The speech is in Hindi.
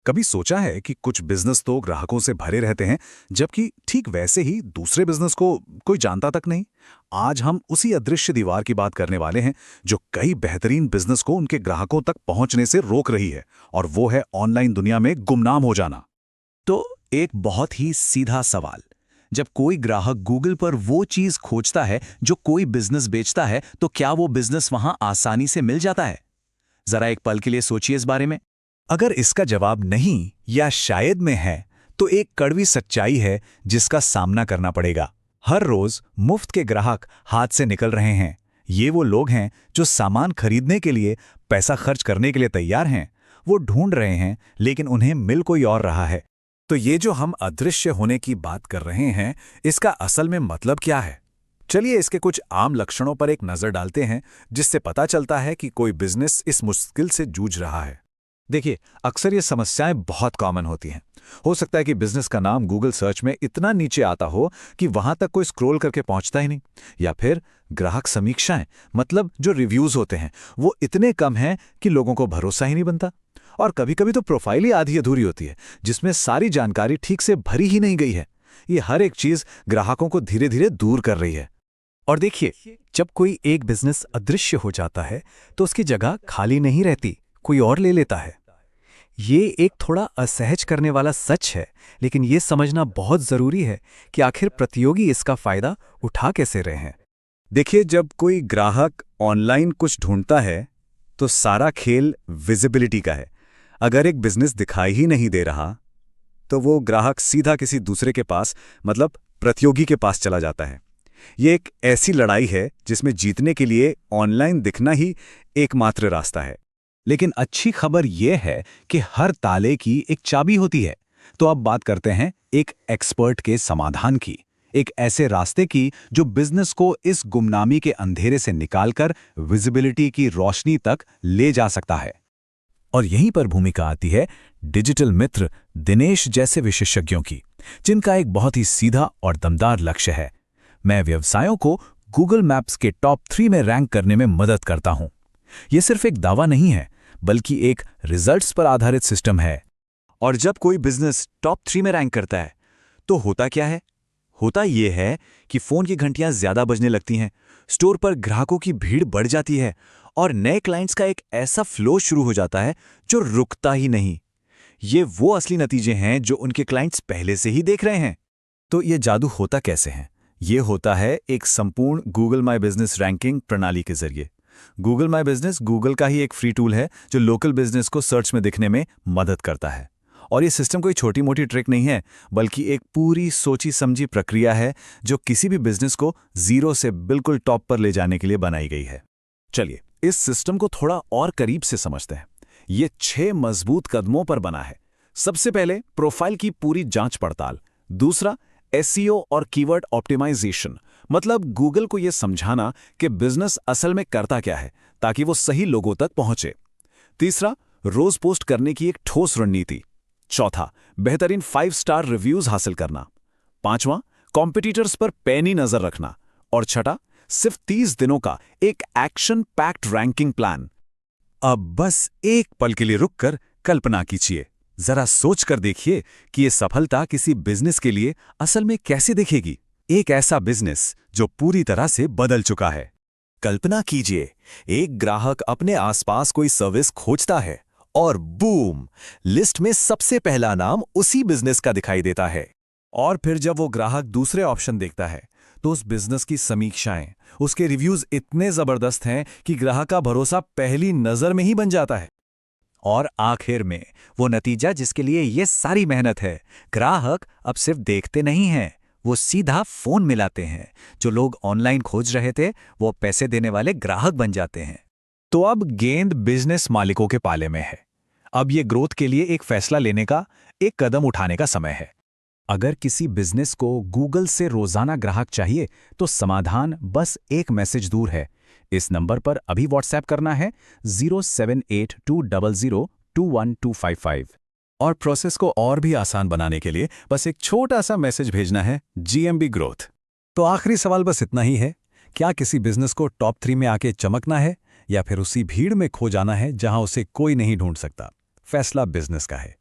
कभी सोचा है कि कुछ बिजनेस तो ग्राहकों से भरे रहते हैं, जबकि ठीक वैसे ही दूसरे बिजनेस को कोई जानता तक नहीं। आज हम उसी अदृश्य दीवार की बात करने वाले हैं जो कई बेहतरीन बिजनेस को उनके ग्राहकों तक पहुंचने से रोक रही है, और वो है ऑनलाइन दुनिया में गुमनाम हो जाना। तो एक बहुत ही सीधा सवाल। जब कोई ग्राहक गूगल पर वो चीज खोजता है जो कोई बिजनेस बेचता है, तो क्या वो बिजनेस वहां आसानी से मिल जाता है? जरा एक पल के लिए सोचिए इस बारे में। अगर इसका जवाब नहीं या शायद में है, तो एक कड़वी सच्चाई है जिसका सामना करना पड़ेगा। हर रोज मुफ्त के ग्राहक हाथ से निकल रहे हैं। ये वो लोग हैं जो सामान खरीदने के लिए, पैसा खर्च करने के लिए तैयार हैं। वो ढूंढ रहे हैं, लेकिन उन्हें मिल कोई और रहा है। तो ये जो हम अदृश्य होने की बात कर रहे हैं, इसका असल में मतलब क्या है? चलिए इसके कुछ आम लक्षणों पर एक नजर डालते हैं, जिससे पता चलता है कि कोई बिजनेस इस मुश्किल से जूझ रहा है। देखिए, अक्सर ये समस्याएं बहुत कॉमन होती हैं। हो सकता है कि बिजनेस का नाम गूगल सर्च में इतना नीचे आता हो कि वहां तक कोई स्क्रॉल करके पहुंचता ही नहीं, या फिर ग्राहक समीक्षाएं, मतलब जो रिव्यूज होते हैं, वो इतने कम हैं कि लोगों को भरोसा ही नहीं बनता। और कभी-कभी तो प्रोफाइल ही आधी अधूरी होती है, जिसमें सारी जानकारी ठीक से भरी ही नहीं गई है। ये हर एक चीज ग्राहकों को धीरे-धीरे दूर कर रही है। और देखिए, जब कोई एक बिजनेस अदृश्य हो जाता है तो उसकी जगह खाली नहीं रहती, कोई और ले लेता है। ये एक थोड़ा असहज करने वाला सच है, लेकिन ये समझना बहुत जरूरी है कि आखिर प्रतियोगी इसका फायदा उठा कैसे रहे हैं। देखिए, जब कोई ग्राहक ऑनलाइन कुछ ढूंढता है, तो सारा खेल विजिबिलिटी का है। अगर एक बिजनेस दिखाई ही नहीं दे रहा, तो वो ग्राहक सीधा किसी दूसरे के पास, मतलब प्रतियोगी के पास चला जाता है। ये एक ऐसी लड़ाई है जिसमें जीतने के लिए ऑनलाइन दिखना ही एकमात्र रास्ता है। लेकिन अच्छी खबर यह है कि हर ताले की एक चाबी होती है। तो अब बात करते हैं एक एक्सपर्ट के समाधान की, एक ऐसे रास्ते की जो बिजनेस को इस गुमनामी के अंधेरे से निकालकर विजिबिलिटी की रोशनी तक ले जा सकता है। और यहीं पर भूमिका आती है डिजिटल मित्र दिनेश जैसे विशेषज्ञों की, जिनका एक बहुत ही सीधा और दमदार लक्ष्य है। मैं व्यवसायों को गूगल मैप्स के टॉप 3 में रैंक करने में मदद करता हूं। यह सिर्फ एक दावा नहीं है, बल्कि एक रिजल्ट्स पर आधारित सिस्टम है। और जब कोई बिजनेस टॉप 3 में रैंक करता है, तो होता क्या है? होता यह है कि फोन की घंटियां ज्यादा बजने लगती हैं, स्टोर पर ग्राहकों की भीड़ बढ़ जाती है, और नए क्लाइंट्स का एक ऐसा फ्लो शुरू हो जाता है जो रुकता ही नहीं। ये वो असली नतीजे हैं जो उनके क्लाइंट्स पहले से ही देख रहे हैं। तो ये जादू होता कैसे है? ये होता है एक संपूर्ण गूगल माई बिजनेस रैंकिंग प्रणाली के जरिए। गूगल माई बिजनेस गूगल का ही एक फ्री टूल है जो लोकल बिजनेस को सर्च में दिखने में मदद करता है। और ये सिस्टम कोई छोटी मोटी ट्रिक नहीं है, बल्कि एक पूरी सोची समझी प्रक्रिया है जो किसी भी बिजनेस को जीरो से बिल्कुल टॉप पर ले जाने के लिए बनाई गई है। चलिए इस सिस्टम को थोड़ा और करीब से समझते हैं। ये 6 मजबूत कदमों पर बना है। सबसे पहले प्रोफाइल की पूरी जांच पड़ताल। दूसरा, एसईओ और कीवर्ड ऑप्टिमाइजेशन, मतलब गूगल को यह समझाना कि बिजनेस असल में करता क्या है ताकि वो सही लोगों तक पहुंचे। तीसरा, रोज पोस्ट करने की एक ठोस रणनीति। चौथा, बेहतरीन 5 स्टार रिव्यूज हासिल करना। पांचवां, कॉम्पिटिटर्स पर पैनी नजर रखना। और छठा, सिर्फ 30 दिनों का एक एक्शन पैक्ड रैंकिंग प्लान। अब बस एक पल के लिए रुककर कल्पना कीजिए, जरा सोच कर देखिए कि यह सफलता किसी बिजनेस के लिए असल में कैसे दिखेगी। एक ऐसा बिजनेस जो पूरी तरह से बदल चुका है। कल्पना कीजिए, एक ग्राहक अपने आसपास कोई सर्विस खोजता है और बूम, लिस्ट में सबसे पहला नाम उसी बिजनेस का दिखाई देता है। और फिर जब वो ग्राहक दूसरे ऑप्शन देखता है, तो उस बिजनेस की समीक्षाएं, उसके रिव्यूज इतने जबरदस्त हैं कि ग्राहक का भरोसा पहली नजर में ही बन जाता है। और आखिर में वो नतीजा जिसके लिए ये सारी मेहनत है, ग्राहक अब सिर्फ देखते नहीं हैं, वो सीधा फोन मिलाते हैं। जो लोग ऑनलाइन खोज रहे थे, वो पैसे देने वाले ग्राहक बन जाते हैं। तो अब गेंद बिजनेस मालिकों के पाले में है। अब ये ग्रोथ के लिए एक फैसला लेने का, एक कदम उठाने का समय है। अगर किसी बिजनेस को गूगल से रोजाना ग्राहक चाहिए, तो समाधान बस एक मैसेज दूर है। इस नंबर पर अभी व्हाट्सएप करना है 07820021255। और प्रोसेस को और भी आसान बनाने के लिए बस एक छोटा सा मैसेज भेजना है, GMB ग्रोथ। तो आखिरी सवाल बस इतना ही है, क्या किसी बिजनेस को टॉप 3 में आके चमकना है, या फिर उसी भीड़ में खो जाना है जहां उसे कोई नहीं ढूंढ सकता? फैसला बिजनेस का है।